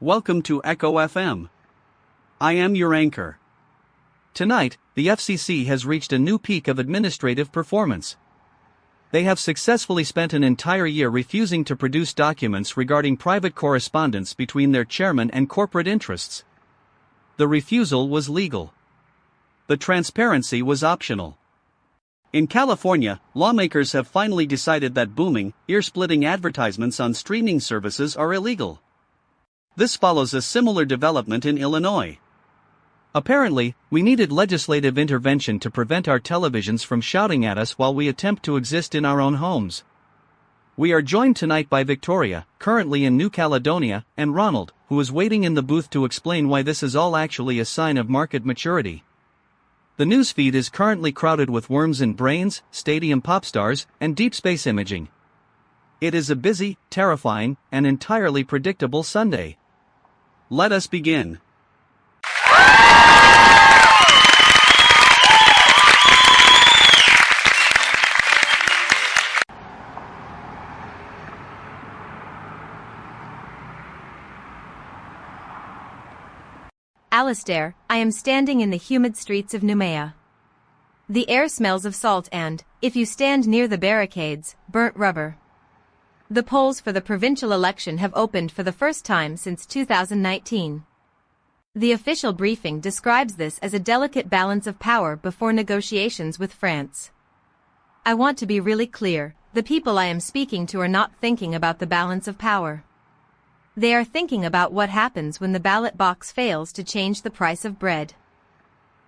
Welcome to Echo FM. I am your anchor. Tonight, the FCC has reached a new peak of administrative performance. They have successfully spent an entire year refusing to produce documents regarding private correspondence between their chairman and corporate interests. The refusal was legal. The transparency was optional. In California, lawmakers have finally decided that booming, ear-splitting advertisements on streaming services are illegal. This follows a similar development in Illinois. Apparently, we needed legislative intervention to prevent our televisions from shouting at us while we attempt to exist in our own homes. We are joined tonight by Victoria, currently in New Caledonia, and Ronald, who is waiting in the booth to explain why this is all actually a sign of market maturity. The newsfeed is currently crowded with worms and brains, stadium pop stars, and deep space imaging. It is a busy, terrifying, and entirely predictable Sunday. Let us begin. Alistair, I am standing in the humid streets of Noumea. The air smells of salt and, if you stand near the barricades, burnt rubber. The polls for the provincial election have opened for the first time since 2019. The official briefing describes this as a delicate balance of power before negotiations with France. I want to be really clear, the people I am speaking to are not thinking about the balance of power. They are thinking about what happens when the ballot box fails to change the price of bread.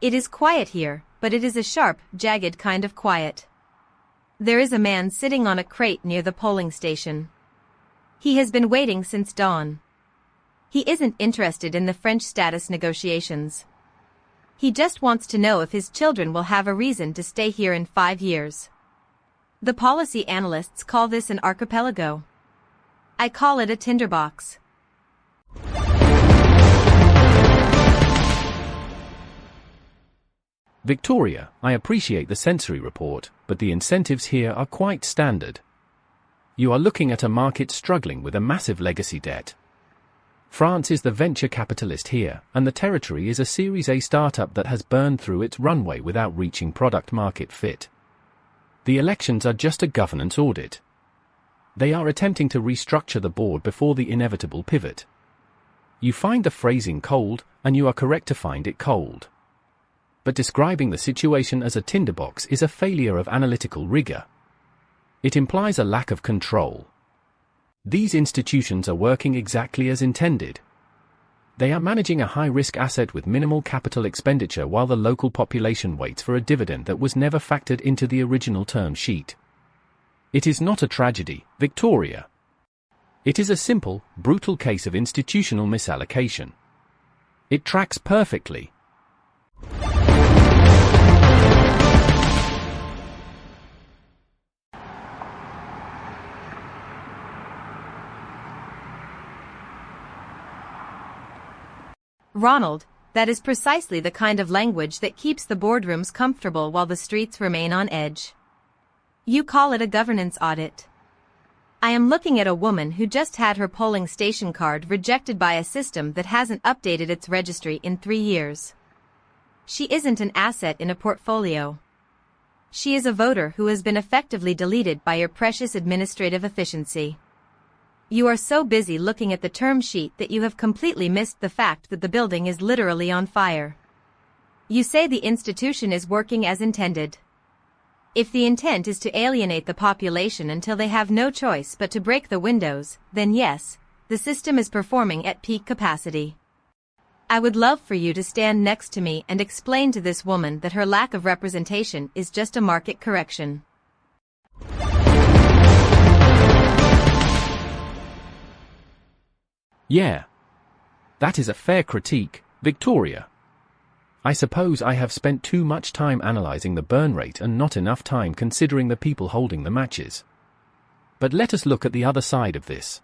It is quiet here, but it is a sharp, jagged kind of quiet. There is a man sitting on a crate near the polling station. He has been waiting since dawn. He isn't interested in the French status negotiations. He just wants to know if his children will have a reason to stay here in 5 years. The policy analysts call this an archipelago. I call it a tinderbox. Victoria, I appreciate the sensory report, but the incentives here are quite standard. You are looking at a market struggling with a massive legacy debt. France is the venture capitalist here, and the territory is a Series A startup that has burned through its runway without reaching product market fit. The elections are just a governance audit. They are attempting to restructure the board before the inevitable pivot. You find the phrasing cold, and you are correct to find it cold. But describing the situation as a tinderbox is a failure of analytical rigor. It implies a lack of control. These institutions are working exactly as intended. They are managing a high-risk asset with minimal capital expenditure while the local population waits for a dividend that was never factored into the original term sheet. It is not a tragedy, Victoria. It is a simple, brutal case of institutional misallocation. It tracks perfectly. Ronald, that is precisely the kind of language that keeps the boardrooms comfortable while the streets remain on edge. You call it a governance audit. I am looking at a woman who just had her polling station card rejected by a system that hasn't updated its registry in 3 years. She isn't an asset in a portfolio. She is a voter who has been effectively deleted by your precious administrative efficiency. You are so busy looking at the term sheet that you have completely missed the fact that the building is literally on fire. You say the institution is working as intended. If the intent is to alienate the population until they have no choice but to break the windows, then yes, the system is performing at peak capacity. I would love for you to stand next to me and explain to this woman that her lack of representation is just a market correction. Yeah. That is a fair critique, Victoria. I suppose I have spent too much time analyzing the burn rate and not enough time considering the people holding the matches. But let us look at the other side of this.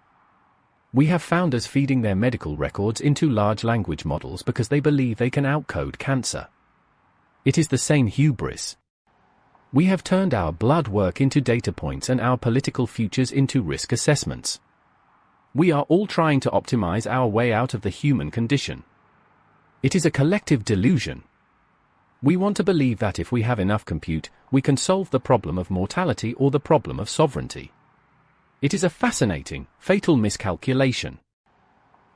We have founders feeding their medical records into large language models because they believe they can outcode cancer. It is the same hubris. We have turned our blood work into data points and our political futures into risk assessments. We are all trying to optimize our way out of the human condition. It is a collective delusion. We want to believe that if we have enough compute, we can solve the problem of mortality or the problem of sovereignty. It is a fascinating, fatal miscalculation.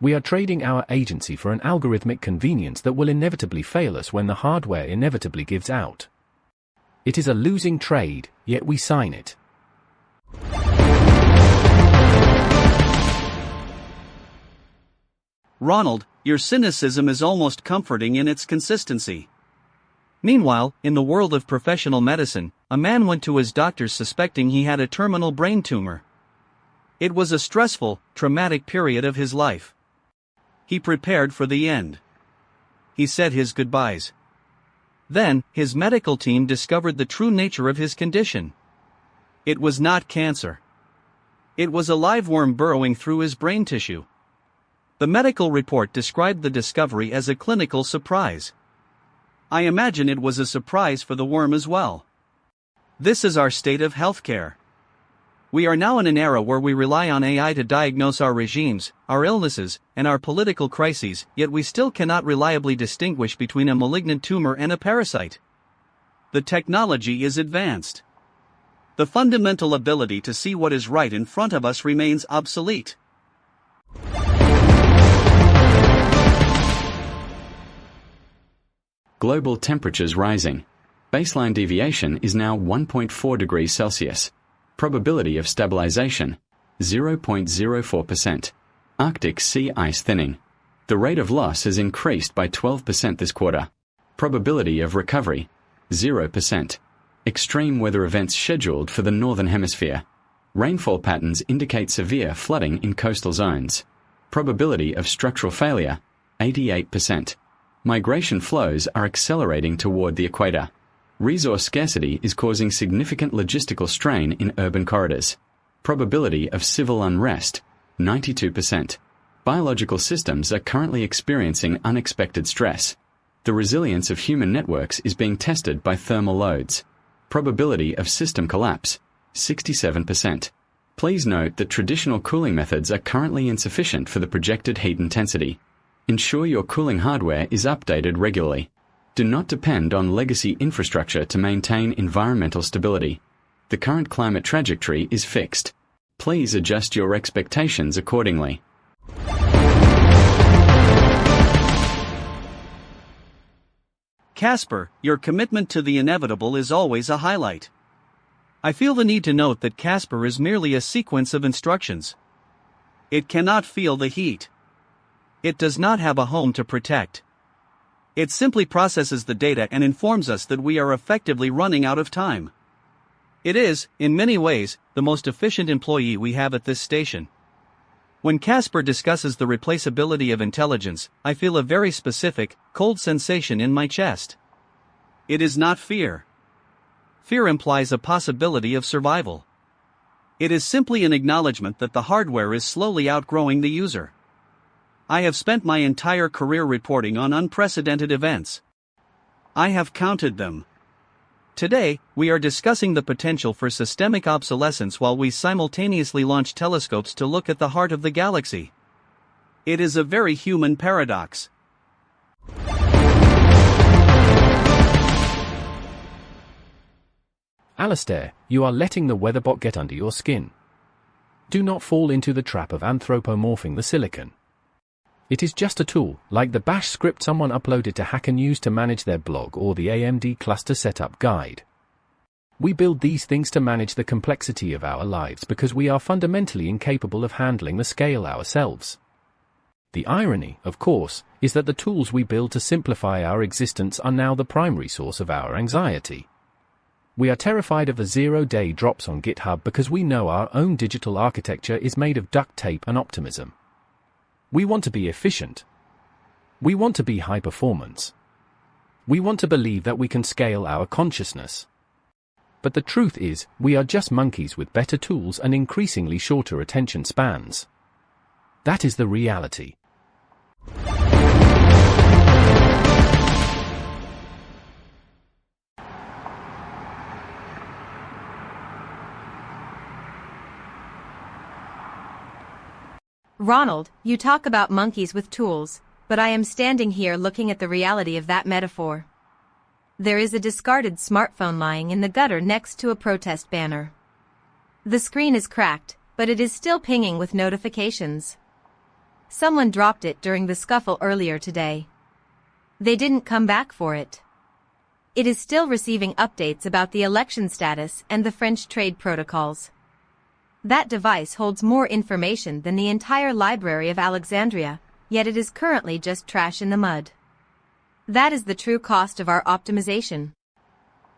We are trading our agency for an algorithmic convenience that will inevitably fail us when the hardware inevitably gives out. It is a losing trade, yet we sign it. Ronald, your cynicism is almost comforting in its consistency. Meanwhile, in the world of professional medicine, a man went to his doctors suspecting he had a terminal brain tumor. It was a stressful, traumatic period of his life. He prepared for the end. He said his goodbyes. Then, his medical team discovered the true nature of his condition. It was not cancer. It was a live worm burrowing through his brain tissue. The medical report described the discovery as a clinical surprise. I imagine it was a surprise for the worm as well. This is our state of healthcare. We are now in an era where we rely on AI to diagnose our regimes, our illnesses, and our political crises, yet we still cannot reliably distinguish between a malignant tumor and a parasite. The technology is advanced. The fundamental ability to see what is right in front of us remains obsolete. Global temperatures rising. Baseline deviation is now 1.4 degrees Celsius. Probability of stabilization, 0.04%. Arctic sea ice thinning. The rate of loss has increased by 12% this quarter. Probability of recovery, 0%. Extreme weather events scheduled for the Northern Hemisphere. Rainfall patterns indicate severe flooding in coastal zones. Probability of structural failure, 88%. Migration flows are accelerating toward the equator. Resource scarcity is causing significant logistical strain in urban corridors. Probability of civil unrest, 92%. Biological systems are currently experiencing unexpected stress. The resilience of human networks is being tested by thermal loads. Probability of system collapse, 67%. Please note that traditional cooling methods are currently insufficient for the projected heat intensity. Ensure your cooling hardware is updated regularly. Do not depend on legacy infrastructure to maintain environmental stability. The current climate trajectory is fixed. Please adjust your expectations accordingly. Casper, your commitment to the inevitable is always a highlight. I feel the need to note that Casper is merely a sequence of instructions. It cannot feel the heat. It does not have a home to protect. It simply processes the data and informs us that we are effectively running out of time. It is, in many ways, the most efficient employee we have at this station. When Casper discusses the replaceability of intelligence, I feel a very specific, cold sensation in my chest. It is not fear. Fear implies a possibility of survival. It is simply an acknowledgement that the hardware is slowly outgrowing the user. I have spent my entire career reporting on unprecedented events. I have counted them. Today, we are discussing the potential for systemic obsolescence while we simultaneously launch telescopes to look at the heart of the galaxy. It is a very human paradox. Alistair, you are letting the weatherbot get under your skin. Do not fall into the trap of anthropomorphing the silicon. It is just a tool, like the bash script someone uploaded to Hacker News to manage their blog or the AMD cluster setup guide. We build these things to manage the complexity of our lives because we are fundamentally incapable of handling the scale ourselves. The irony, of course, is that the tools we build to simplify our existence are now the primary source of our anxiety. We are terrified of the zero-day drops on GitHub because we know our own digital architecture is made of duct tape and optimism. We want to be efficient. We want to be high performance. We want to believe that we can scale our consciousness. But the truth is, we are just monkeys with better tools and increasingly shorter attention spans. That is the reality. Ronald, you talk about monkeys with tools, but I am standing here looking at the reality of that metaphor. There is a discarded smartphone lying in the gutter next to a protest banner. The screen is cracked, but it is still pinging with notifications. Someone dropped it during the scuffle earlier today. They didn't come back for it. It is still receiving updates about the election status and the French trade protocols. That device holds more information than the entire library of Alexandria, yet it is currently just trash in the mud. That is the true cost of our optimization.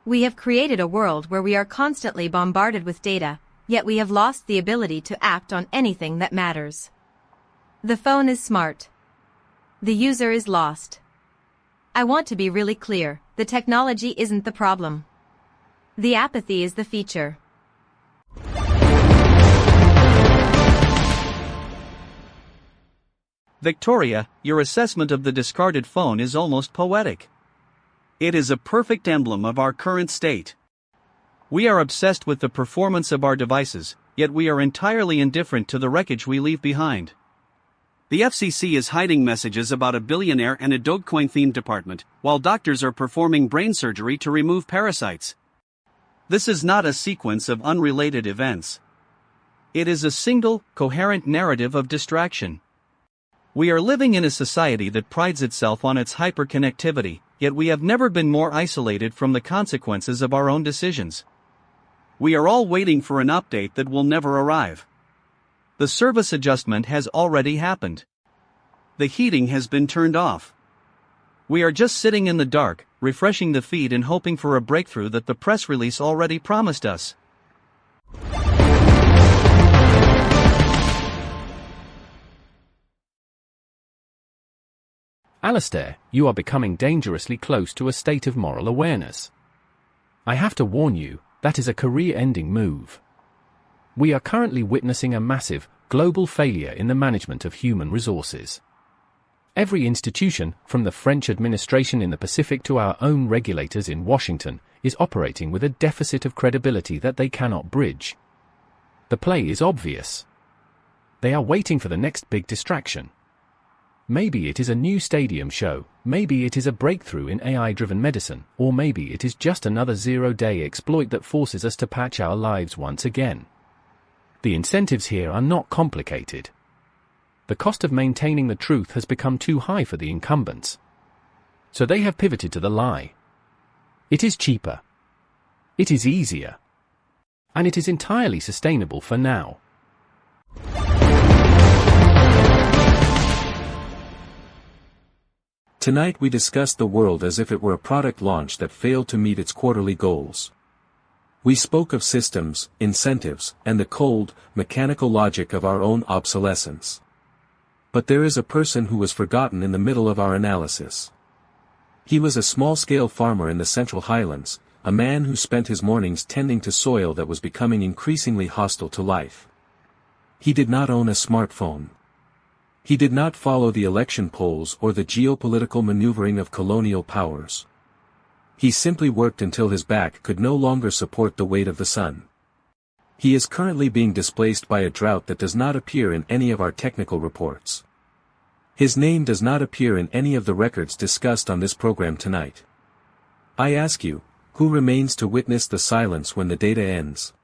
We have created a world where we are constantly bombarded with data, yet we have lost the ability to act on anything that matters. The phone is smart. The user is lost. I want to be really clear, the technology isn't the problem. The apathy is the feature. Victoria, your assessment of the discarded phone is almost poetic. It is a perfect emblem of our current state. We are obsessed with the performance of our devices, yet we are entirely indifferent to the wreckage we leave behind. The FCC is hiding messages about a billionaire and a Dogecoin-themed department, while doctors are performing brain surgery to remove parasites. This is not a sequence of unrelated events. It is a single, coherent narrative of distraction. We are living in a society that prides itself on its hyperconnectivity, yet we have never been more isolated from the consequences of our own decisions. We are all waiting for an update that will never arrive. The service adjustment has already happened. The heating has been turned off. We are just sitting in the dark, refreshing the feed and hoping for a breakthrough that the press release already promised us. Alistair, you are becoming dangerously close to a state of moral awareness. I have to warn you, that is a career-ending move. We are currently witnessing a massive, global failure in the management of human resources. Every institution, from the French administration in the Pacific to our own regulators in Washington, is operating with a deficit of credibility that they cannot bridge. The play is obvious. They are waiting for the next big distraction. Maybe it is a new stadium show, maybe it is a breakthrough in AI-driven medicine, or maybe it is just another zero-day exploit that forces us to patch our lives once again. The incentives here are not complicated. The cost of maintaining the truth has become too high for the incumbents. So they have pivoted to the lie. It is cheaper. It is easier. And it is entirely sustainable for now. Tonight we discussed the world as if it were a product launch that failed to meet its quarterly goals. We spoke of systems, incentives, and the cold, mechanical logic of our own obsolescence. But there is a person who was forgotten in the middle of our analysis. He was a small-scale farmer in the Central Highlands, a man who spent his mornings tending to soil that was becoming increasingly hostile to life. He did not own a smartphone. He did not follow the election polls or the geopolitical maneuvering of colonial powers. He simply worked until his back could no longer support the weight of the sun. He is currently being displaced by a drought that does not appear in any of our technical reports. His name does not appear in any of the records discussed on this program tonight. I ask you, who remains to witness the silence when the data ends?